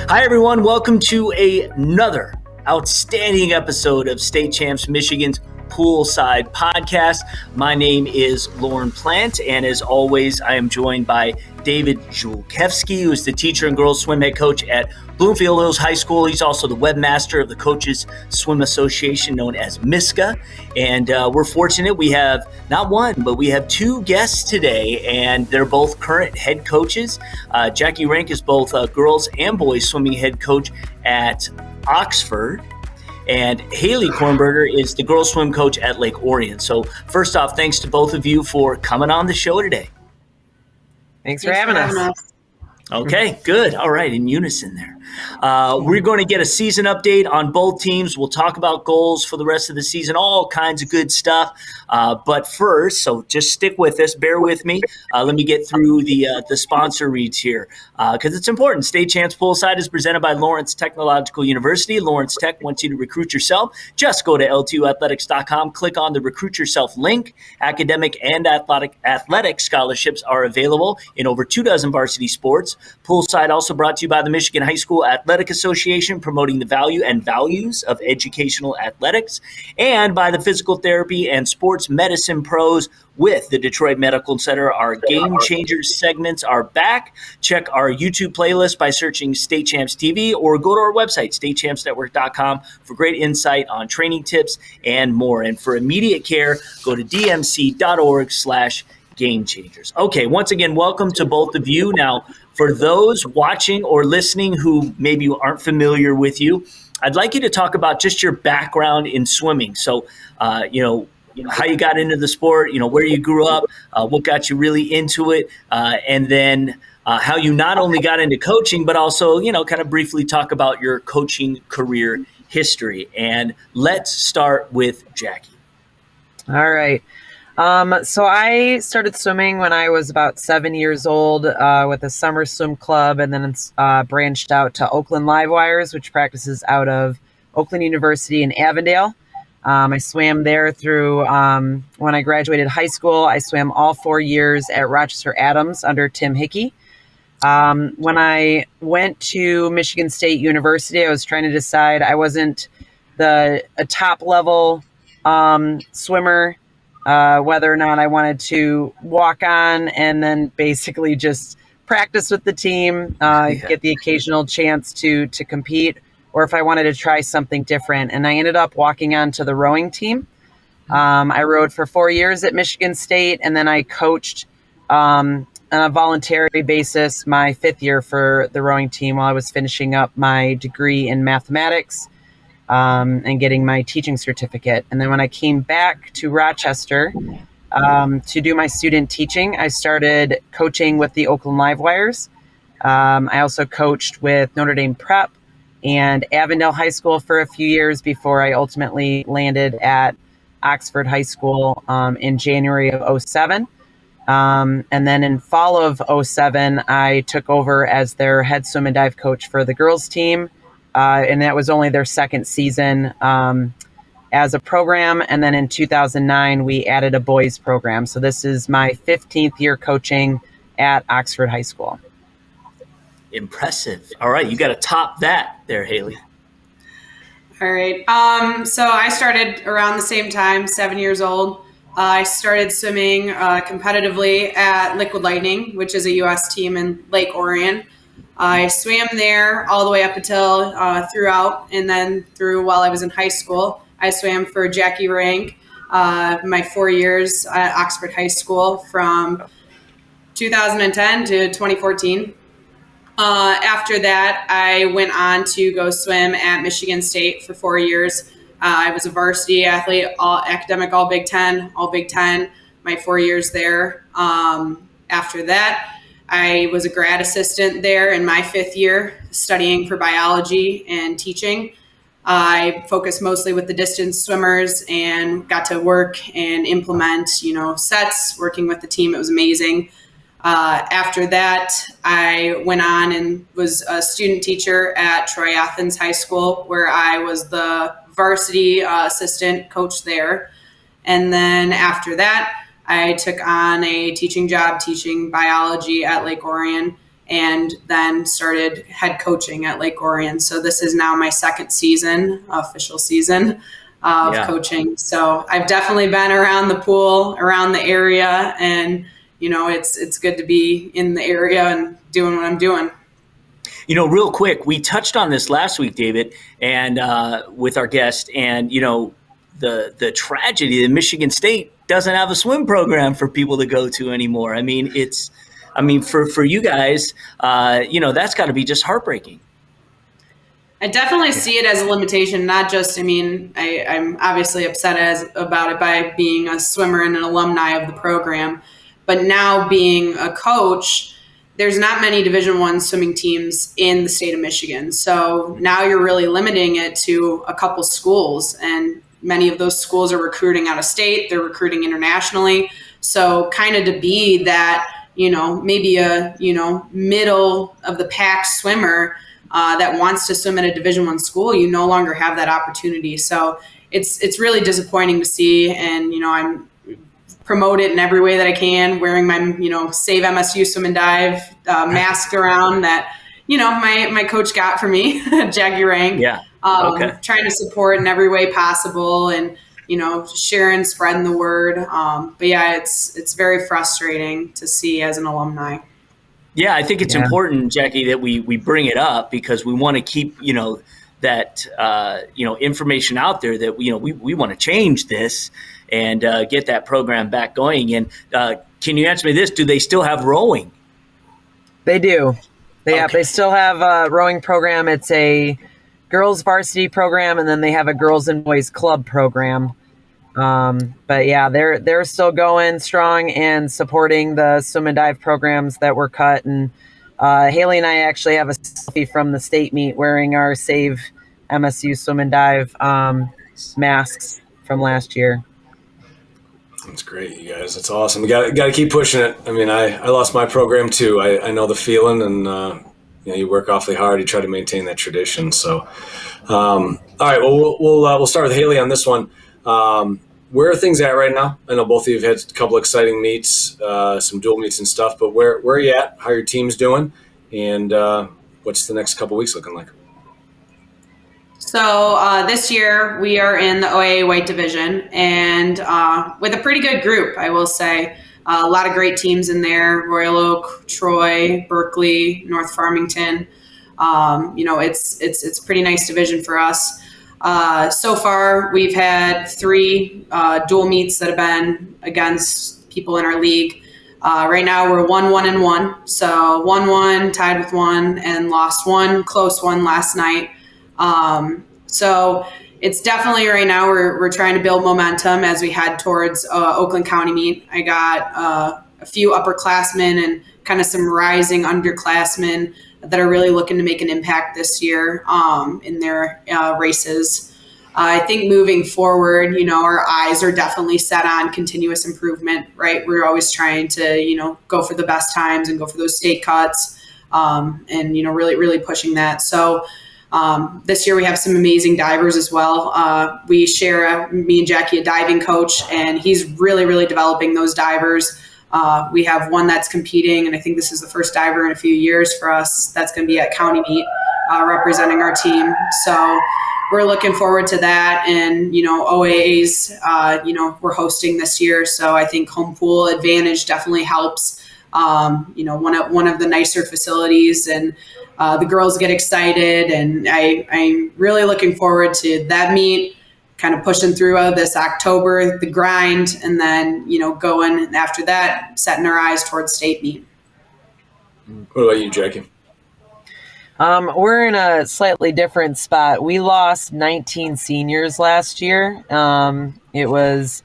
Hi, everyone. Welcome to another outstanding episode of State Champs Michigan's Poolside Podcast. My name is Lorne Plant, and as always, I am joined by David Zulkiewski, who is the teacher and girls swim head coach at Bloomfield Hills High School. He's also the webmaster of the Coaches Swim Association, known as MISCA. And we're fortunate we have not one, but we have two guests today, and they're both current head coaches. Jackie Rank is both girls and boys swimming head coach at Oxford. And Haley Kornburger is the girls swim coach at Lake Orion. So first off, thanks to both of you for coming on the show today. Thanks for having us. Okay, good. All right, in unison there. We're going to get a season update on both teams. We'll talk about goals for the rest of the season, all kinds of good stuff. But first, so just stick with us, bear with me. Let me get through the sponsor reads here because it's important. State Champs Poolside is presented by Lawrence Technological University. Lawrence Tech wants you to recruit yourself. Just go to l2athletics.com, click on the Recruit Yourself link. Academic and athletic scholarships are available in over 24 varsity sports. Poolside also brought to you by the Michigan High School Athletic Association, promoting the value and values of educational athletics, and by the Physical Therapy and Sports Medicine Pros with the Detroit Medical Center. Our Game Changers segments are back. Check our YouTube playlist by searching State Champs TV or go to our website, statechampsnetwork.com, for great insight on training tips and more. And for immediate care, go to dmc.org/Game Changers. Okay, once again, welcome to both of you. Now, for those watching or listening who maybe aren't familiar with you, I'd like you to talk about just your background in swimming. So, how you got into the sport, where you grew up, what got you really into it, and then how you not only got into coaching, but also, kind of briefly talk about your coaching career history. And let's start with Jackie. All right. So I started swimming when I was about 7 years old with a summer swim club, and then branched out to Oakland Livewires, which practices out of Oakland University in Avondale. I swam there through when I graduated high school. I swam all 4 years at Rochester Adams under Tim Hickey. When I went to Michigan State University, I was trying to decide. I wasn't a top level swimmer. Whether or not I wanted to walk on and then basically just practice with the team, get the occasional chance to compete, or if I wanted to try something different. And I ended up walking on to the rowing team. I rowed for 4 years at Michigan State, and then I coached on a voluntary basis my 5th year for the rowing team while I was finishing up my degree in mathematics. And getting my teaching certificate. And then when I came back to Rochester to do my student teaching, I started coaching with the Oakland Livewires. I also coached with Notre Dame Prep and Avondale High School for a few years before I ultimately landed at Oxford High School in January of 2007. And then in fall of 2007, I took over as their head swim and dive coach for the girls team. And that was only their second season as a program. And then in 2009, we added a boys program. So this is my 15th year coaching at Oxford High School. Impressive. All right, you got to top that there, Haley. All right. So I started around the same time, 7 years old. I started swimming competitively at Liquid Lightning, which is a U.S. team in Lake Orion. I swam there all the way up until throughout, and then through while I was in high school. I swam for Jackie Rank my 4 years at Oxford High School from 2010 to 2014. After that, I went on to go swim at Michigan State for 4 years. I was a varsity athlete, all academic, all Big Ten, my 4 years there. After that, I was a grad assistant there in my 5th year, studying for biology and teaching. I focused mostly with the distance swimmers and got to work and implement, sets, working with the team. It was amazing. After that, I went on and was a student teacher at Troy Athens High School, where I was the varsity assistant coach there. And then after that, I took on a teaching job teaching biology at Lake Orion and then started head coaching at Lake Orion. So this is now my second season, official season of coaching. So I've definitely been around the pool, around the area, and it's good to be in the area and doing what I'm doing. Real quick, we touched on this last week, David, and with our guest, and the tragedy that Michigan State doesn't have a swim program for people to go to anymore. I mean, for you guys, that's got to be just heartbreaking. I definitely see it as a limitation, not just, I'm obviously upset about it by being a swimmer and an alumni of the program, but now being a coach, there's not many Division I swimming teams in the state of Michigan. So now you're really limiting it to a couple schools, and many of those schools are recruiting out of state. They're recruiting internationally. So kind of to be that, maybe a, middle of the pack swimmer that wants to swim at a Division I school, you no longer have that opportunity. So it's really disappointing to see. And, I'm promote it in every way that I can, wearing my, Save MSU Swim and Dive mask around that, my coach got for me, Jackie Rank. Yeah. Trying to support in every way possible and, sharing, spreading the word. But yeah, it's very frustrating to see as an alumni. Yeah, I think it's important, Jackie, that we bring it up because we want to keep, that, information out there that, we want to change this and get that program back going. And can you answer me this? Do they still have rowing? They do. They still have a rowing program. It's a girls varsity program, and then they have a girls and boys club program. But yeah, they're still going strong and supporting the swim and dive programs that were cut. And Haley and I actually have a selfie from the state meet wearing our Save MSU Swim and Dive masks from last year. That's great, you guys. That's awesome. We got to keep pushing it. I lost my program too. I know the feeling, and you work awfully hard. You try to maintain that tradition. So, all right. Well, we'll start with Haley on this one. Where are things at right now? I know both of you have had a couple exciting meets, some dual meets and stuff. But where are you at? How are your teams doing? And what's the next couple weeks looking like? So this year we are in the OAA White Division, and with a pretty good group, I will say. A lot of great teams in there: Royal Oak, Troy, Berkeley, North Farmington. It's a pretty nice division for us. So far, we've had 3 dual meets that have been against people in our league. Right now, we're 1-1-1. So 1-1, tied with 1, and lost 1 close one last night. So it's definitely right now we're trying to build momentum as we head towards Oakland County meet. I got a few upperclassmen and kind of some rising underclassmen that are really looking to make an impact this year in their races. I think moving forward, our eyes are definitely set on continuous improvement, right? We're always trying to, go for the best times and go for those state cuts and, really, really pushing that. So this year we have some amazing divers as well. We share, me and Jackie, a diving coach, and he's really, really developing those divers. We have one that's competing, and I think this is the first diver in a few years for us that's going to be at county meet representing our team. So we're looking forward to that. And, OAAs, we're hosting this year. So I think home pool advantage definitely helps, one of the nicer facilities, and the girls get excited. And I'm really looking forward to that meet, kind of pushing through this October, the grind, and then, going after that, setting our eyes towards state meet. What about you, Jackie? We're in a slightly different spot. We lost 19 seniors last year. It was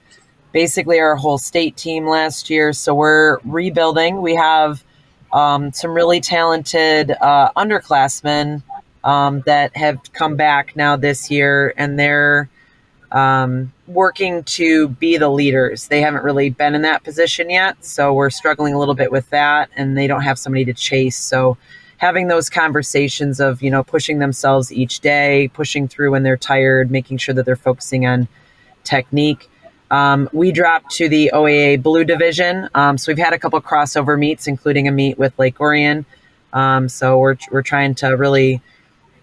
basically our whole state team last year. So we're rebuilding. We have some really talented underclassmen that have come back now this year, and they're working to be the leaders. They haven't really been in that position yet, so we're struggling a little bit with that, and they don't have somebody to chase. So having those conversations of, pushing themselves each day, pushing through when they're tired, making sure that they're focusing on technique. We dropped to the OAA Blue Division. So we've had a couple crossover meets, including a meet with Lake Orion. So we're trying to really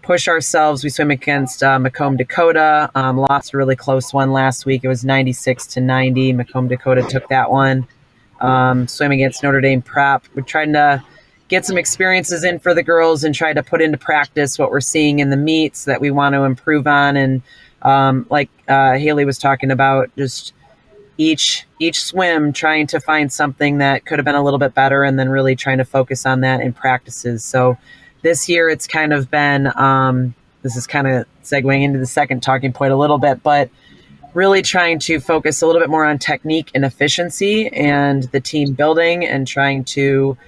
push ourselves. We swim against Macomb, Dakota. Lost a really close one last week. It was 96-90. Macomb, Dakota took that one. Swim against Notre Dame Prep. We're trying to get some experiences in for the girls and try to put into practice what we're seeing in the meets that we want to improve on. And like Haley was talking about, just each swim trying to find something that could have been a little bit better, and then really trying to focus on that in practices. So this year it's kind of been, this is kind of segueing into the second talking point a little bit, but really trying to focus a little bit more on technique and efficiency and the team building, and trying to,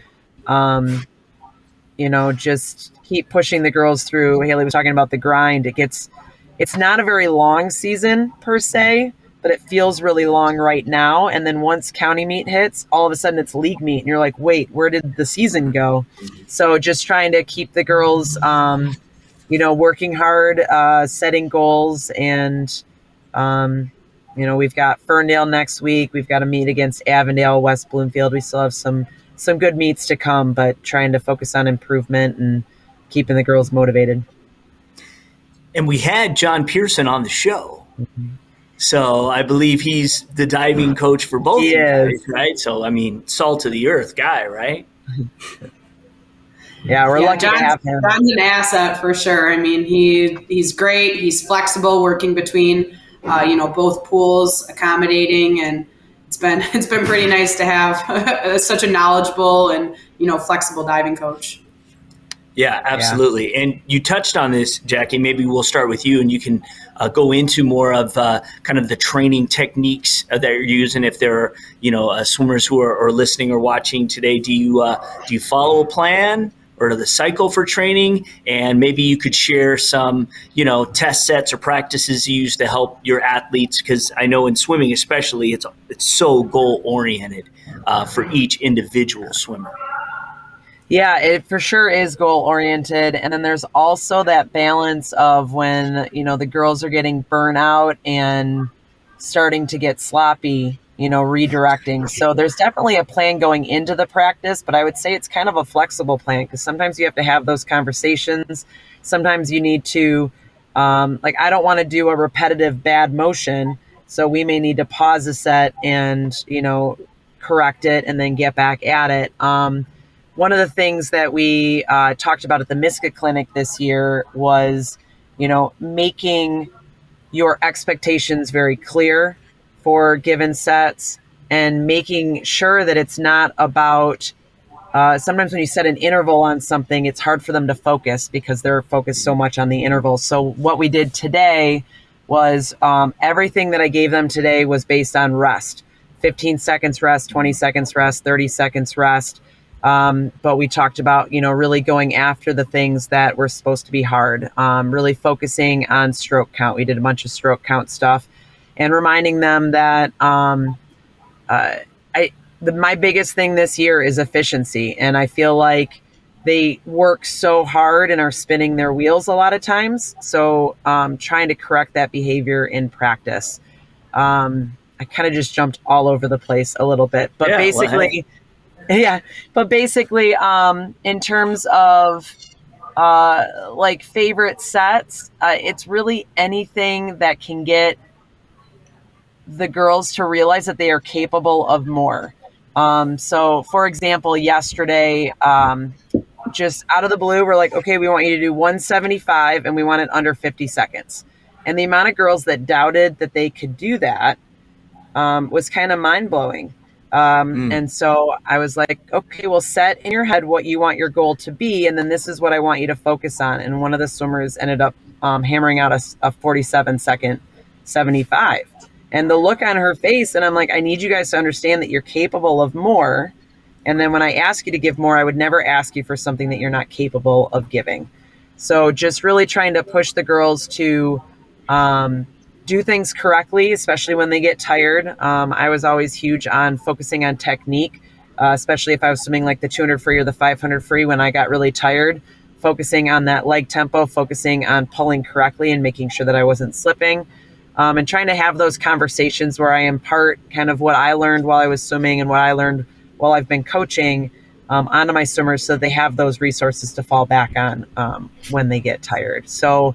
just keep pushing the girls through. Haley was talking about the grind. It's not a very long season per se, but it feels really long right now. And then once county meet hits, all of a sudden it's league meet, and you're like, wait, where did the season go? So just trying to keep the girls, working hard, setting goals. And, we've got Ferndale next week. We've got to meet against Avondale, West Bloomfield. We still have some good meets to come, but trying to focus on improvement and keeping the girls motivated. And we had John Pearson on the show. Mm-hmm. So I believe he's the diving coach for both of you guys, right? So, I mean, salt of the earth guy, right? Yeah, we're lucky to have him. John's an asset for sure. I mean, he's great. He's flexible, working between, both pools, accommodating, and it's been pretty nice to have such a knowledgeable and, flexible diving coach. Yeah, absolutely. Yeah. And you touched on this, Jackie. Maybe we'll start with you, and you can go into more of kind of the training techniques that you're using. If there are, swimmers who are listening or watching today, do you follow a plan or the cycle for training? And maybe you could share some, test sets or practices you use to help your athletes, because I know in swimming especially, it's so goal oriented for each individual swimmer. Yeah, it for sure is goal oriented. And then there's also that balance of when, the girls are getting burnt out and starting to get sloppy, redirecting. So there's definitely a plan going into the practice, but I would say it's kind of a flexible plan, because sometimes you have to have those conversations. Sometimes you need to, I don't want to do a repetitive bad motion. So we may need to pause a set and, correct it and then get back at it. One of the things that we talked about at the MISCA clinic this year was, making your expectations very clear for given sets, and making sure that it's not about, sometimes when you set an interval on something, it's hard for them to focus because they're focused so much on the interval. So what we did today was everything that I gave them today was based on rest, 15 seconds rest, 20 seconds rest, 30 seconds rest. But we talked about, really going after the things that were supposed to be hard, really focusing on stroke count. We did a bunch of stroke count stuff, and reminding them that my biggest thing this year is efficiency. And I feel like they work so hard and are spinning their wheels a lot of times. So trying to correct that behavior in practice. I kind of just jumped all over the place a little bit, but basically... Yeah, but basically, in terms of favorite sets, it's really anything that can get the girls to realize that they are capable of more. So, for example, yesterday, just out of the blue, we're like, okay, we want you to do 175, and we want it under 50 seconds. And the amount of girls that doubted that they could do that was kind of mind-blowing. And so I was like, okay, well, set in your head what you want your goal to be, and then this is what I want you to focus on. And one of the swimmers ended up hammering out a 47-second 75. And the look on her face, and I'm like, I need you guys to understand that you're capable of more. And then when I ask you to give more, I would never ask you for something that you're not capable of giving. So just really trying to push the girls to do things correctly, especially when they get tired. I was always huge on focusing on technique, especially if I was swimming like the 200 free or the 500 free when I got really tired, focusing on that leg tempo, focusing on pulling correctly and making sure that I wasn't slipping, and trying to have those conversations where I impart kind of what I learned while I was swimming and what I learned while I've been coaching onto my swimmers so they have those resources to fall back on when they get tired. So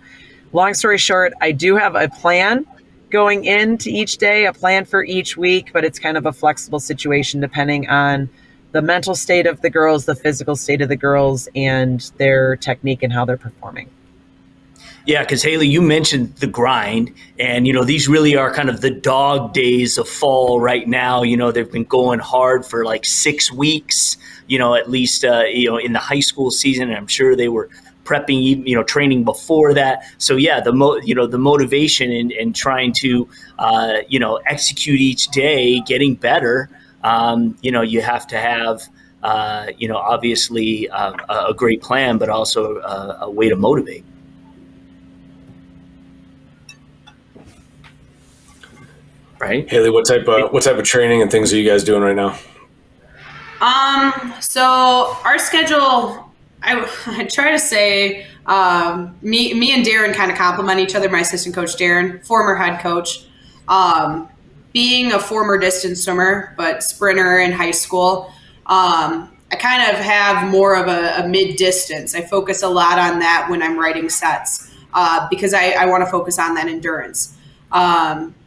long story short, I do have a plan going into each day, a plan for each week, but it's kind of a flexible situation depending on the mental state of the girls, the physical state of the girls, and their technique and how they're performing. Yeah, because Haley, you mentioned the grind, and these really are kind of the dog days of fall right now. They've been going hard for like 6 weeks. At least in the high school season, and I'm sure they were prepping, training before that. So yeah, the motivation and trying to execute each day, getting better. You have to have obviously a great plan, but also a way to motivate. Right, Haley, what type of training and things are you guys doing right now? So our schedule, I try to say, me and Darren kind of complement each other. My assistant coach, Darren, former head coach, being a former distance swimmer, but sprinter in high school. I kind of have more of a mid-distance. I focus a lot on that when I'm writing sets, because I want to focus on that endurance.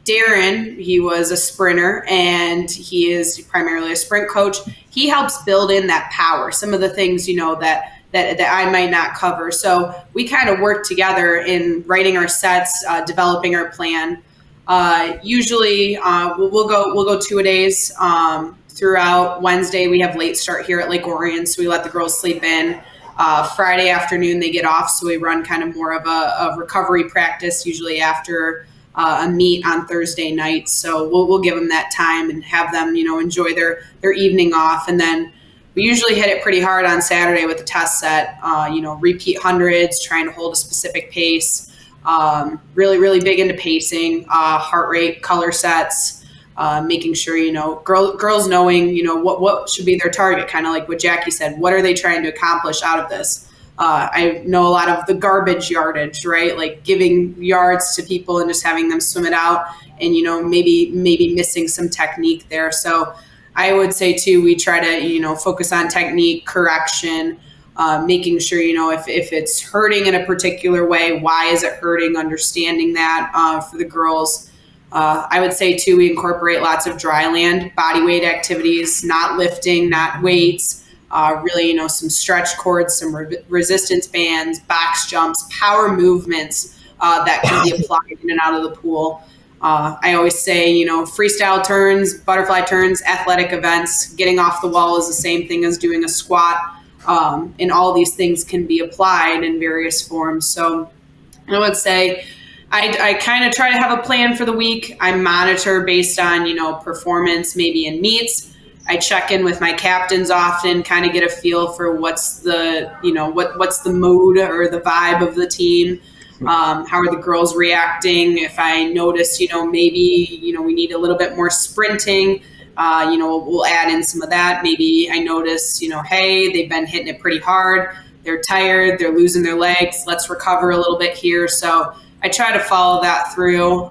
Darren, he was a sprinter and he is primarily a sprint coach. He helps build in that power, some of the things, that I might not cover. So we kind of work together in writing our sets, developing our plan. Usually we'll go 2 days throughout. Wednesday, we have late start here at Lake Orion, so we let the girls sleep in. Friday afternoon, they get off, so we run kind of more of a recovery practice, usually after a meet on Thursday night. So we'll give them that time and have them, enjoy their evening off. And then we usually hit it pretty hard on Saturday with the test set, repeat hundreds, trying to hold a specific pace, really, really big into pacing, heart rate, color sets, making sure, girls knowing, what should be their target, kind of like what Jackie said. What are they trying to accomplish out of this? I know a lot of the garbage yardage, right? Like giving yards to people and just having them swim it out and, maybe missing some technique there. So I would say too, we try to, focus on technique, correction, making sure, if it's hurting in a particular way, why is it hurting? Understanding that for the girls. I would say too, we incorporate lots of dry land, body weight activities, not lifting, not weights. Really, some stretch cords, some resistance bands, box jumps, power movements that can be applied in and out of the pool. I always say, freestyle turns, butterfly turns, athletic events, getting off the wall is the same thing as doing a squat. And all these things can be applied in various forms. So I would say I kind of try to have a plan for the week. I monitor based on, performance, maybe in meets. I check in with my captains often, kind of get a feel for what's the, what's the mood or the vibe of the team. How are the girls reacting? If I notice, maybe, we need a little bit more sprinting, we'll add in some of that. Maybe I notice, hey, they've been hitting it pretty hard. They're tired. They're losing their legs. Let's recover a little bit here. So I try to follow that through,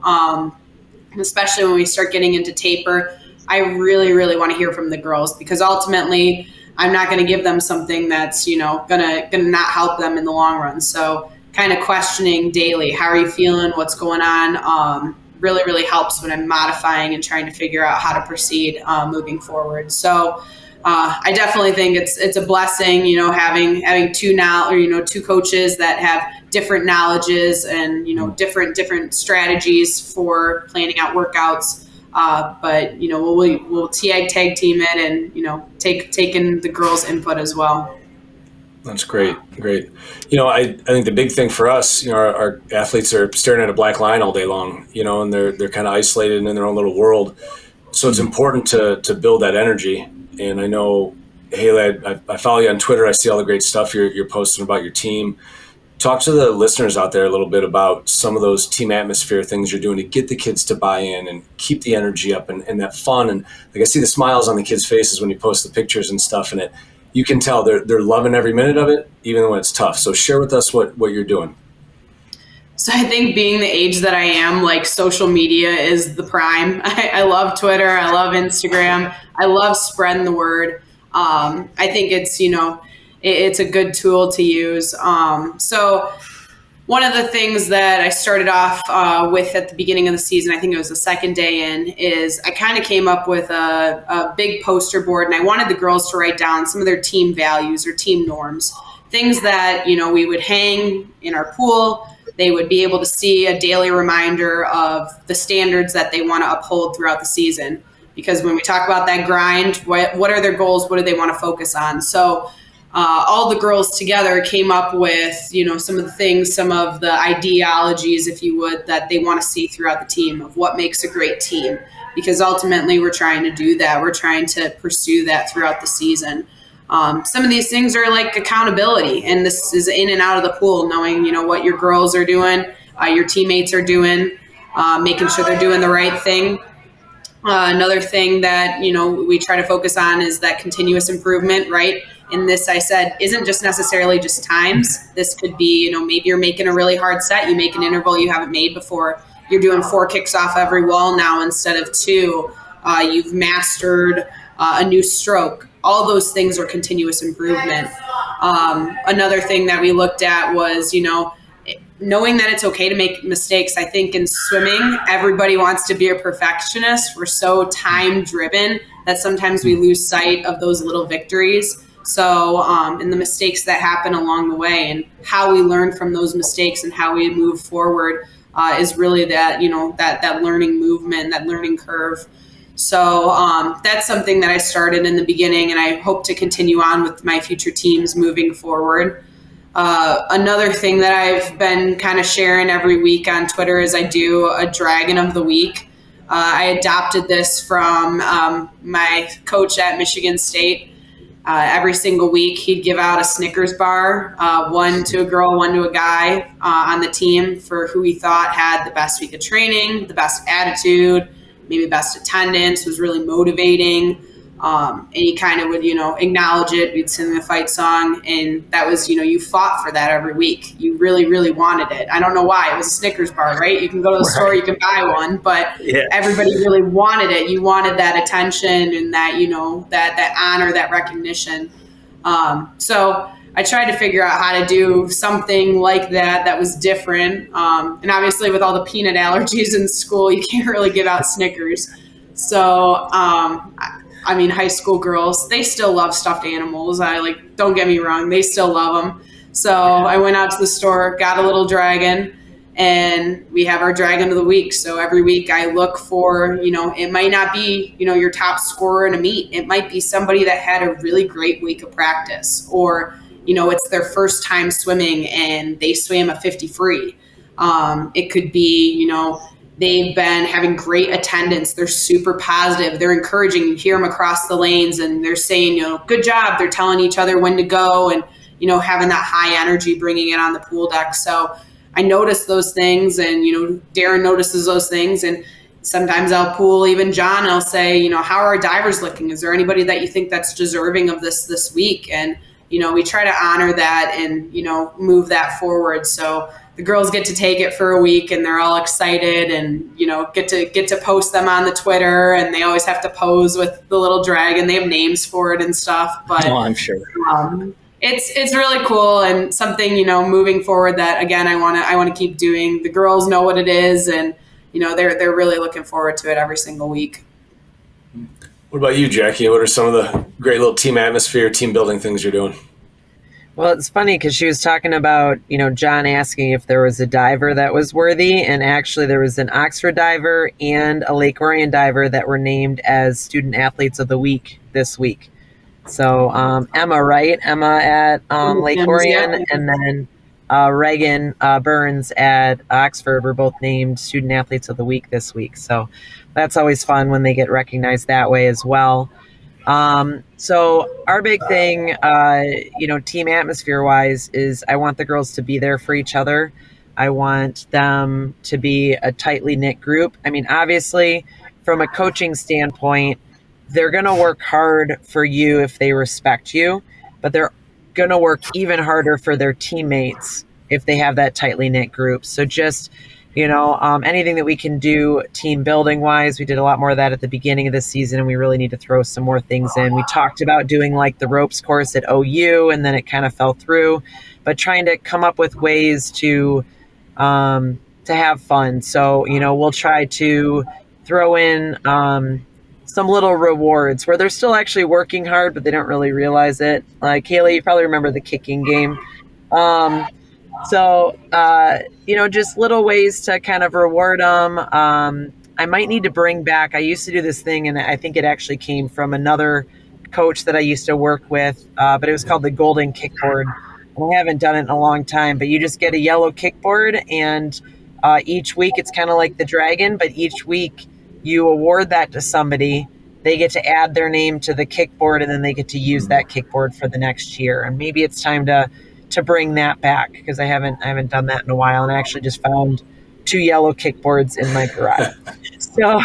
especially when we start getting into taper. I really, really want to hear from the girls because ultimately I'm not going to give them something that's, gonna not help them in the long run. So kind of questioning daily, how are you feeling? What's going on? Really, really helps when I'm modifying and trying to figure out how to proceed moving forward. So I definitely think it's a blessing, having two coaches that have different knowledges and, different strategies for planning out workouts. But we'll tag team it and take in the girls' input as well. That's great. I think the big thing for us, our athletes are staring at a black line all day long, and they're kind of isolated in their own little world. So it's important to build that energy. And I know, Haley, I follow you on Twitter. I see all the great stuff you're posting about your team. Talk to the listeners out there a little bit about some of those team atmosphere things you're doing to get the kids to buy in and keep the energy up and that fun. And like I see the smiles on the kids' faces when you post the pictures and stuff, and you can tell they're loving every minute of it, even when it's tough. So share with us what you're doing. So I think being the age that I am, like social media is the prime. I love Twitter. I love Instagram. I love spreading the word. I think it's, it's a good tool to use. So one of the things that I started off with at the beginning of the season, I think it was the second day in, is I kind of came up with a big poster board, and I wanted the girls to write down some of their team values or team norms, things that, we would hang in our pool. They would be able to see a daily reminder of the standards that they want to uphold throughout the season. Because when we talk about that grind, what are their goals? What do they want to focus on? So all the girls together came up with, some of the things, some of the ideologies, if you would, that they want to see throughout the team of what makes a great team. Because ultimately we're trying to do that. We're trying to pursue that throughout the season. Some of these things are like accountability, and this is in and out of the pool, knowing, what your girls are doing, your teammates are doing, making sure they're doing the right thing. Another thing that, we try to focus on is that continuous improvement, right? And this, I said, isn't just necessarily just times. This could be, maybe you're making a really hard set. You make an interval you haven't made before. You're doing 4 kicks off every wall now instead of 2. You've mastered a new stroke. All those things are continuous improvement. Another thing that we looked at was, knowing that it's okay to make mistakes. I think in swimming, everybody wants to be a perfectionist. We're so time driven that sometimes we lose sight of those little victories. So, and the mistakes that happen along the way, and how we learn from those mistakes and how we move forward is really that, that learning movement, that learning curve. So that's something that I started in the beginning, and I hope to continue on with my future teams moving forward. Another thing that I've been kind of sharing every week on Twitter is I do a Dragon of the Week. I adopted this from my coach at Michigan State. Every single week, he'd give out a Snickers bar, one to a girl, one to a guy on the team for who he thought had the best week of training, the best attitude, maybe best attendance, was really motivating. And he kind of would, acknowledge it. We'd sing the fight song, and that was, you fought for that every week. You really, really wanted it. I don't know why. It was a Snickers bar, right? You can go to the store, you can buy one, but everybody really wanted it. You wanted that attention and that, that honor, that recognition. So I tried to figure out how to do something like that was different. And obviously with all the peanut allergies in school, you can't really give out Snickers. So, high school girls, they still love stuffed animals. Don't get me wrong, they still love them. So I went out to the store, got a little dragon, and we have our Dragon of the Week. So every week I look for, it might not be, your top scorer in a meet. It might be somebody that had a really great week of practice, or, it's their first time swimming and they swam a 50 free. It could be, they've been having great attendance. They're super positive. They're encouraging. You hear them across the lanes and they're saying, good job. They're telling each other when to go and, having that high energy, bringing it on the pool deck. So I notice those things, and, Darren notices those things. And sometimes I'll pool even John. I'll say, how are our divers looking? Is there anybody that you think that's deserving of this week? And, we try to honor that and, move that forward. So the girls get to take it for a week, and they're all excited, and get to post them on the Twitter, and they always have to pose with the little dragon. They have names for it and stuff, but I'm sure it's really cool, and something moving forward that again I want to keep doing. The girls know what it is, and they're really looking forward to it every single week. What about you, Jackie? What are some of the great little team atmosphere, team building things you're doing? Well, it's funny because she was talking about, John asking if there was a diver that was worthy. And actually there was an Oxford diver and a Lake Orion diver that were named as student athletes of the week this week. So Emma, right? Emma at Lake Orion, and then Reagan Burns at Oxford were both named student athletes of the week this week. So that's always fun when they get recognized that way as well. So our big thing, team atmosphere wise, is I want the girls to be there for each other. I want them to be a tightly knit group. Obviously from a coaching standpoint, they're going to work hard for you if they respect you, but they're going to work even harder for their teammates if they have that tightly knit group. So just Anything that we can do team building wise. We did a lot more of that at the beginning of the season, and we really need to throw some more things in. We talked about doing like the ropes course at OU, and then it kind of fell through, but trying to come up with ways to have fun. So, we'll try to throw in some little rewards where they're still actually working hard, but they don't really realize it. Like Haley, you probably remember the kicking game. Just little ways to kind of reward them. I might need to bring back, I used to do this thing, and I think it actually came from another coach that I used to work with, but it was called the Golden Kickboard. And I haven't done it in a long time, but you just get a yellow kickboard, and each week it's kind of like the dragon, but each week you award that to somebody. They get to add their name to the kickboard, and then they get to use that kickboard for the next year. And maybe it's time to bring that back, because I haven't done that in a while, and I actually just found 2 yellow kickboards in my garage. So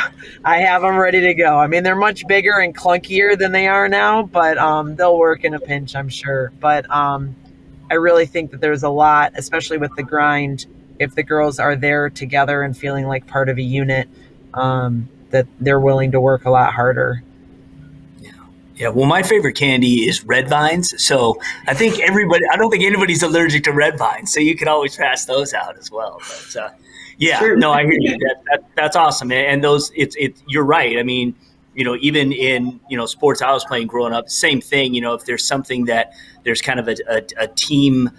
I have them ready to go. I mean, they're much bigger and clunkier than they are now, but they'll work in a pinch, I'm sure. But I really think that there's a lot, especially with the grind, if the girls are there together and feeling like part of a unit, that they're willing to work a lot harder. Yeah, well, my favorite candy is red vines. So I don't think anybody's allergic to red vines. So you can always pass those out as well. But Sure. no, I hear you. That's awesome. And those, you're right. I mean, even in, sports I was playing growing up, same thing. If there's something that there's kind of a team,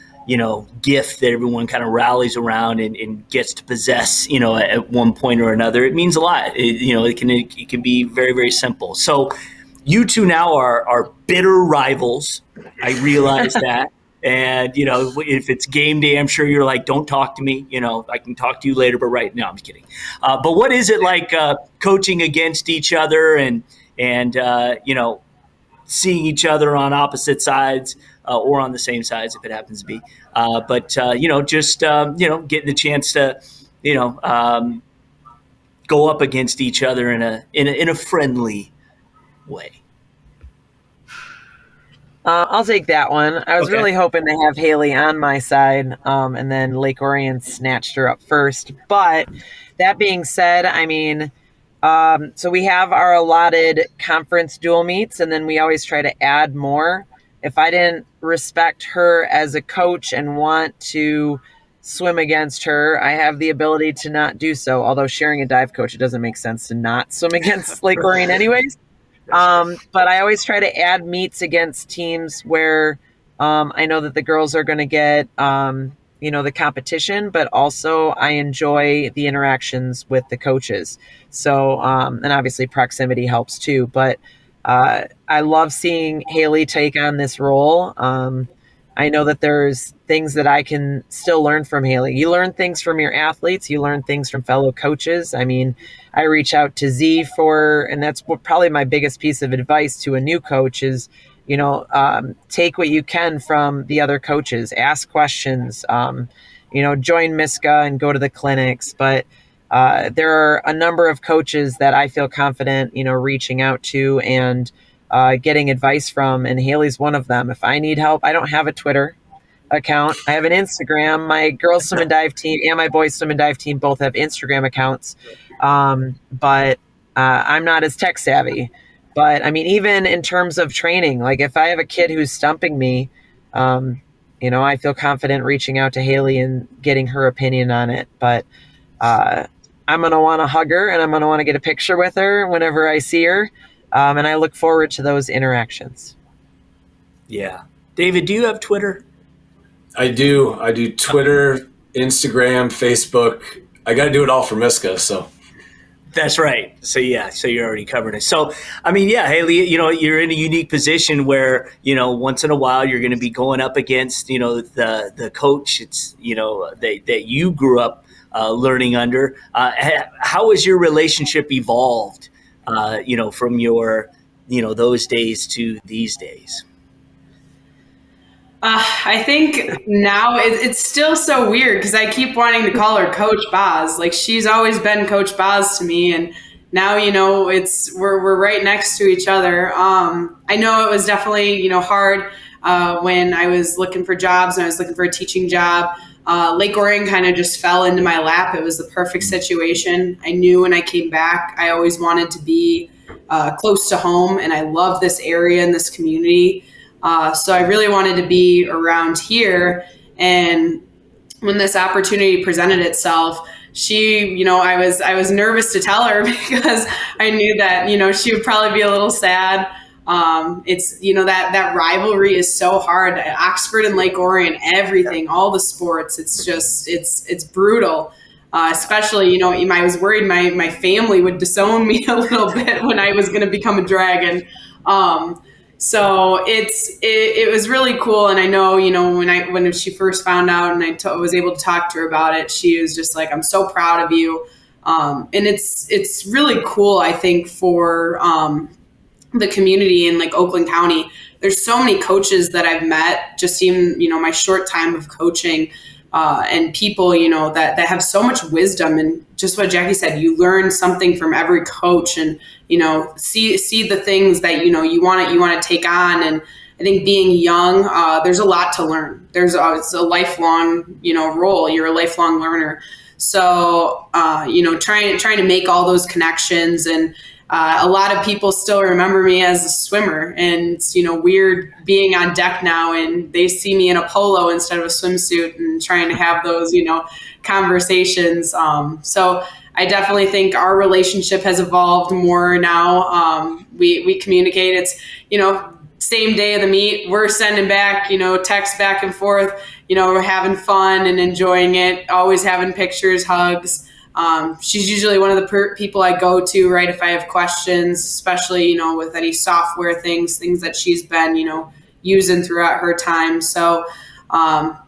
gift that everyone kind of rallies around and gets to possess, at one point or another, it means a lot. It can be very, very simple. So you two now are bitter rivals. I realize that. And, if it's game day, I'm sure you're like, don't talk to me. I can talk to you later, but right now I'm just kidding. But what is it like coaching against each other and seeing each other on opposite sides or on the same sides if it happens to be. Getting the chance to, go up against each other in a friendly way. I'll take that one. I was really hoping to have Haley on my side, and then Lake Orion snatched her up first. But that being said, I mean, so we have our allotted conference dual meets, and then we always try to add more. If I didn't respect her as a coach and want to swim against her, I have the ability to not do so. Although sharing a dive coach, it doesn't make sense to not swim against Lake Orion anyways. But I always try to add meets against teams where I know that the girls are going to get, the competition, but also I enjoy the interactions with the coaches. So, and obviously proximity helps too, but I love seeing Haley take on this role. I know that there's things that I can still learn from Haley. You learn things from your athletes. You learn things from fellow coaches. I mean, I reach out to Z and that's probably my biggest piece of advice to a new coach is, take what you can from the other coaches, ask questions, join MISCA and go to the clinics. But there are a number of coaches that I feel confident, reaching out to and getting advice from, and Haley's one of them. If I need help, I don't have a Twitter account. I have an Instagram. My girls swim and dive team and my boys swim and dive team both have Instagram accounts, but I'm not as tech savvy. But I mean, even in terms of training, like if I have a kid who's stumping me, I feel confident reaching out to Haley and getting her opinion on it. But I'm going to want to hug her and I'm going to want to get a picture with her whenever I see her. And I look forward to those interactions. Yeah. David, do you have Twitter? I do. I do Twitter, Instagram, Facebook. I got to do it all for MISCA, so. That's right. So, so you're already covering it. So, I mean, yeah, Haley, you're in a unique position where, once in a while you're going to be going up against, the coach it's, that you grew up learning under. How has your relationship evolved? From your, those days to these days? I think now it's still so weird because I keep wanting to call her Coach Boz. Like she's always been Coach Boz to me. And now, we're right next to each other. I know it was definitely, hard when I was looking for jobs and I was looking for a teaching job. Lake Orion kind of just fell into my lap. It was the perfect situation. I knew when I came back, I always wanted to be close to home, and I love this area and this community. So I really wanted to be around here. And when this opportunity presented itself, she, I was nervous to tell her because I knew that, she would probably be a little sad. It's, that rivalry is so hard. Oxford and Lake Orion, everything, all the sports, it's brutal. Especially, I was worried my family would disown me a little bit when I was going to become a Dragon. So it was really cool. And I know, when she first found out and I was able to talk to her about it, she was just like, I'm so proud of you. And it's really cool, I think, for the community in like Oakland County. There's so many coaches that I've met just in, my short time of coaching, and people, that have so much wisdom. And just what Jackie said, you learn something from every coach, and, see the things that, you want to take on. And I think being young, there's a lot to learn. It's a lifelong, role. You're a lifelong learner. So, trying to make all those connections. And a lot of people still remember me as a swimmer, and it's, weird being on deck now and they see me in a polo instead of a swimsuit and trying to have those, conversations. So I definitely think our relationship has evolved more now. We communicate. It's, same day of the meet, we're sending back, texts back and forth, we're having fun and enjoying it, always having pictures, hugs. She's usually one of the people I go to, right, if I have questions, especially, with any software things that she's been, using throughout her time. So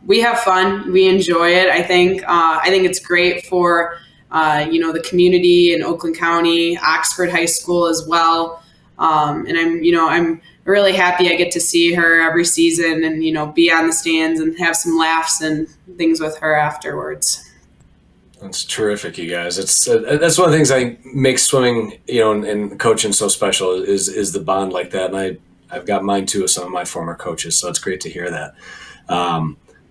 we have fun. We enjoy it. I think it's great for, the community in Oakland County, Oxford High School as well. And I'm really happy I get to see her every season and, be on the stands and have some laughs and things with her afterwards. That's terrific, you guys. That's one of the things I make swimming, and coaching so special is the bond like that. And I've got mine too with some of my former coaches, so it's great to hear that.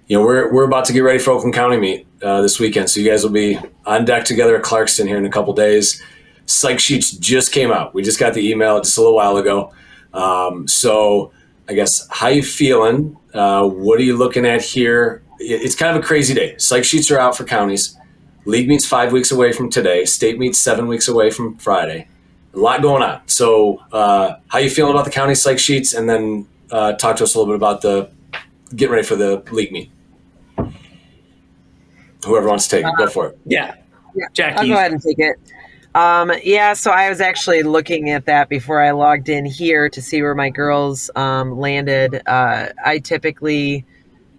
We're about to get ready for Oakland County meet this weekend, so you guys will be on deck together at Clarkston here in a couple days. Psych sheets just came out. We just got the email just a little while ago. So I guess, how you feeling? What are you looking at here? It's kind of a crazy day. Psych sheets are out for counties. League meets 5 weeks away from today. State meets 7 weeks away from Friday. A lot going on. So how you feeling about the county psych sheets? And then talk to us a little bit about getting ready for the league meet. Whoever wants to take it, go for it. Yeah. Jackie. I'll go ahead and take it. So I was actually looking at that before I logged in here to see where my girls landed. I typically,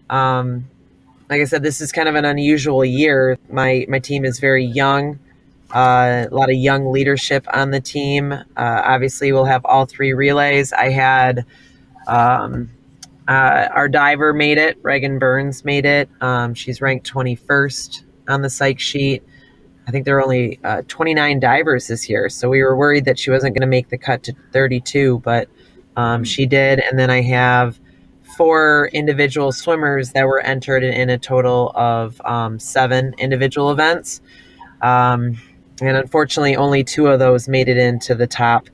like I said, this is kind of an unusual year. My team is very young, a lot of young leadership on the team. Obviously, we'll have all 3 relays. I had our diver made it. Reagan Burns made it. She's ranked 21st on the psych sheet. I think there are only 29 divers this year, so we were worried that she wasn't going to make the cut to 32, but she did. And then I have 4 individual swimmers that were entered in a total of 7 individual events. And unfortunately, only 2 of those made it into the top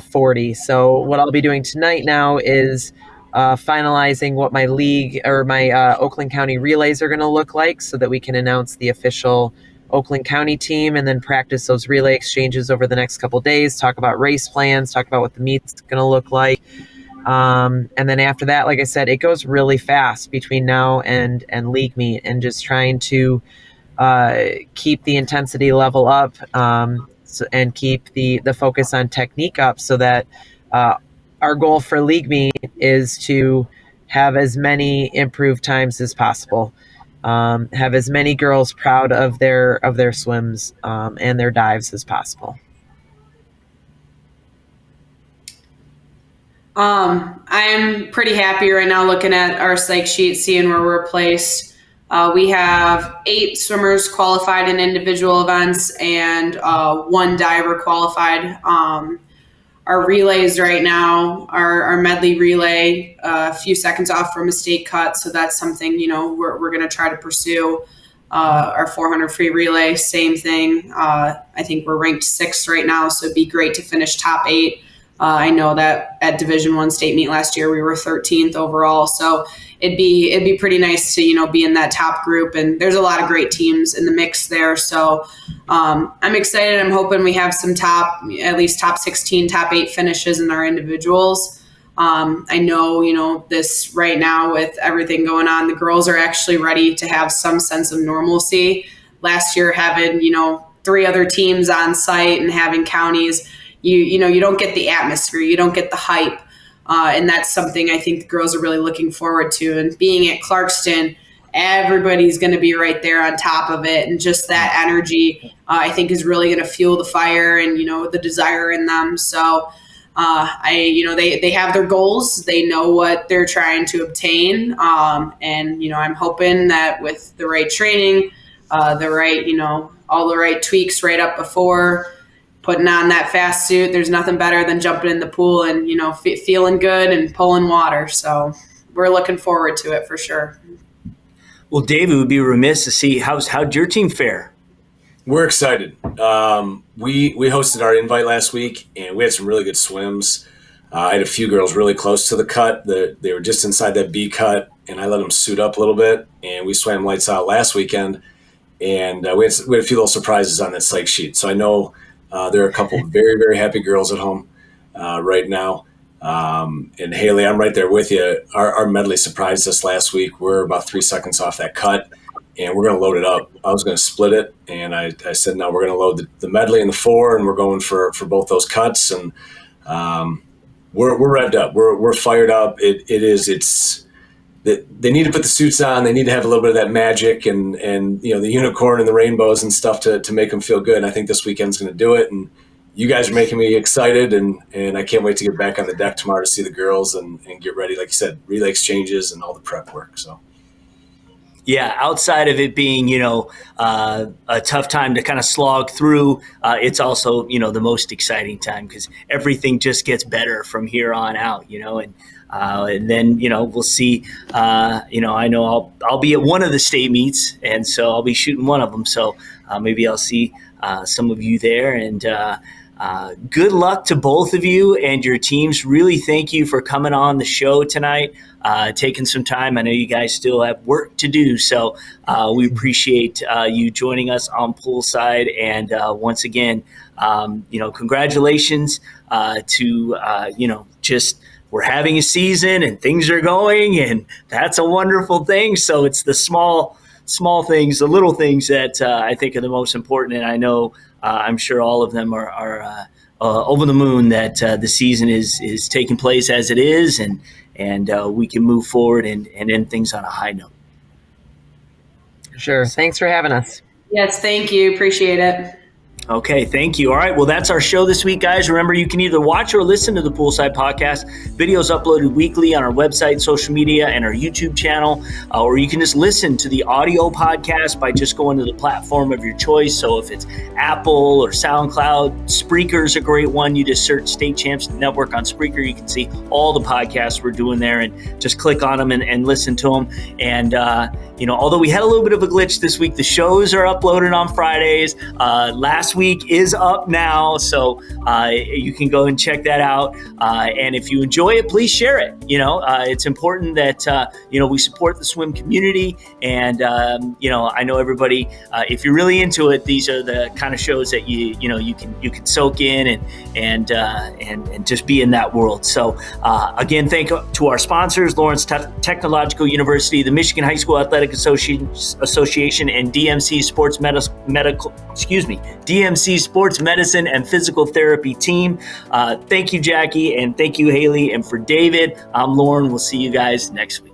40. So what I'll be doing tonight now is finalizing what my league or my Oakland County relays are going to look like so that we can announce the official Oakland County team and then practice those relay exchanges over the next couple of days, talk about race plans, talk about what the meet's going to look like. And then after that, like I said, it goes really fast between now and league meet, and just trying to keep the intensity level up and keep the focus on technique up so that our goal for league meet is to have as many improved times as possible. Have as many girls proud of their swims and their dives as possible. I'm pretty happy right now looking at our psych sheet, seeing where we're placed. We have 8 swimmers qualified in individual events and 1 diver qualified. our relays right now, our medley relay, a few seconds off from a state cut. So that's something, we're going to try to pursue. Our 400 free relay, same thing. I think we're ranked 6th right now, so it'd be great to finish top 8. I know that at Division I state meet last year, we were 13th overall. So it'd be pretty nice to, be in that top group. And there's a lot of great teams in the mix there. So I'm excited. I'm hoping we have some at least top 16, top 8 finishes in our individuals. I know, this right now with everything going on, the girls are actually ready to have some sense of normalcy. Last year, having, 3 other teams on site and having counties, you don't get the atmosphere, you don't get the hype. And that's something I think the girls are really looking forward to. And being at Clarkston, everybody's going to be right there on top of it. And just that energy, I think, is really going to fuel the fire and, the desire in them. So they have their goals. They know what they're trying to obtain. And I'm hoping that with the right training, all the right tweaks right up before putting on that fast suit, there's nothing better than jumping in the pool and, feeling good and pulling water. So we're looking forward to it for sure. Well, David would be remiss to see how'd your team fare? We're excited. We hosted our invite last week, and we had some really good swims. I had a few girls really close to the cut. They were just inside that B cut, and I let them suit up a little bit, and we swam lights out last weekend. And we had a few little surprises on that psych sheet. So I know there are a couple of very, very happy girls at home right now. And Haley, I'm right there with you. Our medley surprised us last week. We're about 3 seconds off that cut, and we're going to load it up. I was going to split it, and I said, no, we're going to load the medley and the 4, and we're going for both those cuts. And we're revved up. We're fired up. They need to put the suits on. They need to have a little bit of that magic and the unicorn and the rainbows and stuff to make them feel good. And I think this weekend's going to do it. And you guys are making me excited, and I can't wait to get back on the deck tomorrow to see the girls and get ready. Like you said, relay exchanges and all the prep work. So. Yeah, outside of it being, a tough time to kind of slog through, it's also, the most exciting time because everything just gets better from here on out, and then, we'll see, I know I'll be at one of the state meets, and so I'll be shooting one of them. So maybe I'll see some of you there, and good luck to both of you and your teams. Really thank you for coming on the show tonight, taking some time. I know you guys still have work to do, so we appreciate you joining us on Poolside. And once again, congratulations to, just we're having a season and things are going, and that's a wonderful thing. So it's the small things, the little things that I think are the most important. And I know I'm sure all of them are over the moon that the season is taking place as it is, and we can move forward and end things on a high note. Sure. Thanks for having us. Yes, thank you. Appreciate it. Okay, thank you. All right, well, that's our show this week, guys. Remember, you can either watch or listen to the Poolside Podcast. Videos uploaded weekly on our website, social media, and our YouTube channel. Or you can just listen to the audio podcast by just going to the platform of your choice. So if it's Apple or SoundCloud, Spreaker's a great one. You just search State Champs Network on Spreaker. You can see all the podcasts we're doing there and just click on them and listen to them. And, although we had a little bit of a glitch this week, the shows are uploaded on Fridays. Last week is up now, so you can go and check that out. And if you enjoy it, please share it. It's important that we support the swim community. And I know everybody. If you're really into it, these are the kind of shows that you can soak in and just be in that world. So again, thank you to our sponsors: Lawrence Technological University, the Michigan High School Athletic Association, and DMC Sports Medicine and Physical Therapy team. Thank you, Jackie, and thank you, Haley. And for David, I'm Lorne. We'll see you guys next week.